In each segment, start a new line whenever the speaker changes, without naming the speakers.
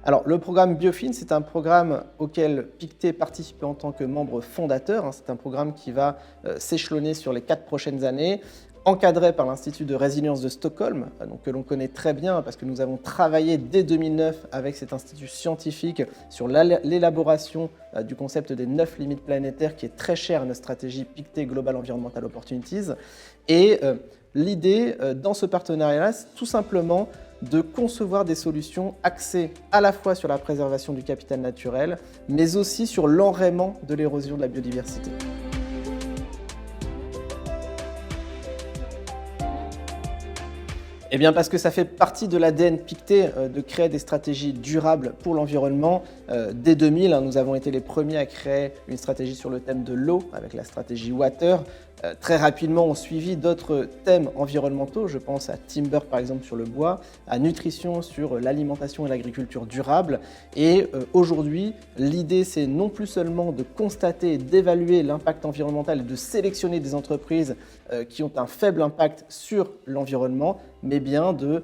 Alors, le programme Biofin, c'est un programme auquel Pictet participe en tant que membre fondateur. C'est un programme qui va s'échelonner sur les 4 prochaines années, encadré par l'Institut de résilience de Stockholm, donc que l'on connaît très bien parce que nous avons travaillé dès 2009 avec cet institut scientifique sur l'élaboration du concept des 9 limites planétaires qui est très cher à notre stratégie Pictet Global Environmental Opportunities. Et l'idée dans ce partenariat-là, c'est tout simplement de concevoir des solutions axées à la fois sur la préservation du capital naturel, mais aussi sur l'enrayement de l'érosion de la biodiversité. Eh bien parce que ça fait partie de l'ADN Pictet de créer des stratégies durables pour l'environnement. Dès 2000, nous avons été les premiers à créer une stratégie sur le thème de l'eau avec la stratégie Water. Très rapidement, on suivi d'autres thèmes environnementaux. Je pense à Timber par exemple sur le bois, à Nutrition sur l'alimentation et l'agriculture durable. Et aujourd'hui, l'idée c'est non plus seulement de constater et d'évaluer l'impact environnemental et de sélectionner des entreprises qui ont un faible impact sur l'environnement, mais bien de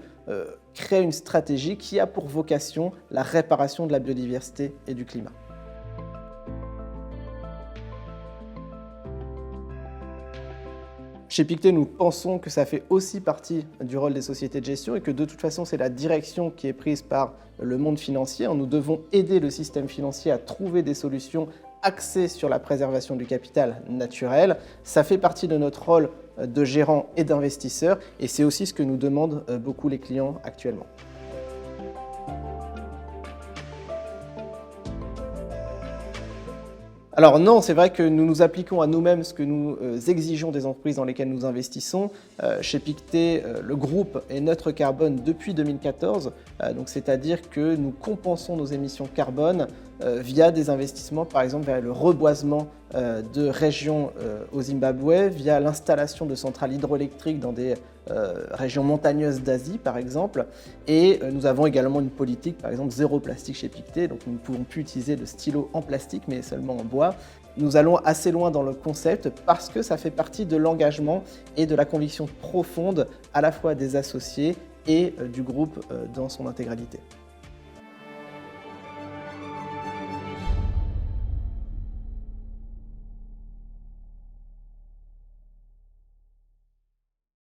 créer une stratégie qui a pour vocation la réparation de la biodiversité et du climat. Chez Pictet, nous pensons que ça fait aussi partie du rôle des sociétés de gestion et que de toute façon, c'est la direction qui est prise par le monde financier. Nous devons aider le système financier à trouver des solutions axées sur la préservation du capital naturel. Ça fait partie de notre rôle de gérant et d'investisseur et c'est aussi ce que nous demandent beaucoup les clients actuellement. Alors non, c'est vrai que nous nous appliquons à nous-mêmes ce que nous exigeons des entreprises dans lesquelles nous investissons. Chez Pictet, le groupe est neutre carbone depuis 2014, donc c'est-à-dire que nous compensons nos émissions carbone via des investissements, par exemple vers le reboisement de régions au Zimbabwe, via l'installation de centrales hydroélectriques dans des régions montagneuses d'Asie, par exemple. Et nous avons également une politique, par exemple, zéro plastique chez Pictet, donc nous ne pouvons plus utiliser de stylo en plastique, mais seulement en bois. Nous allons assez loin dans le concept parce que ça fait partie de l'engagement et de la conviction profonde à la fois des associés et du groupe dans son intégralité.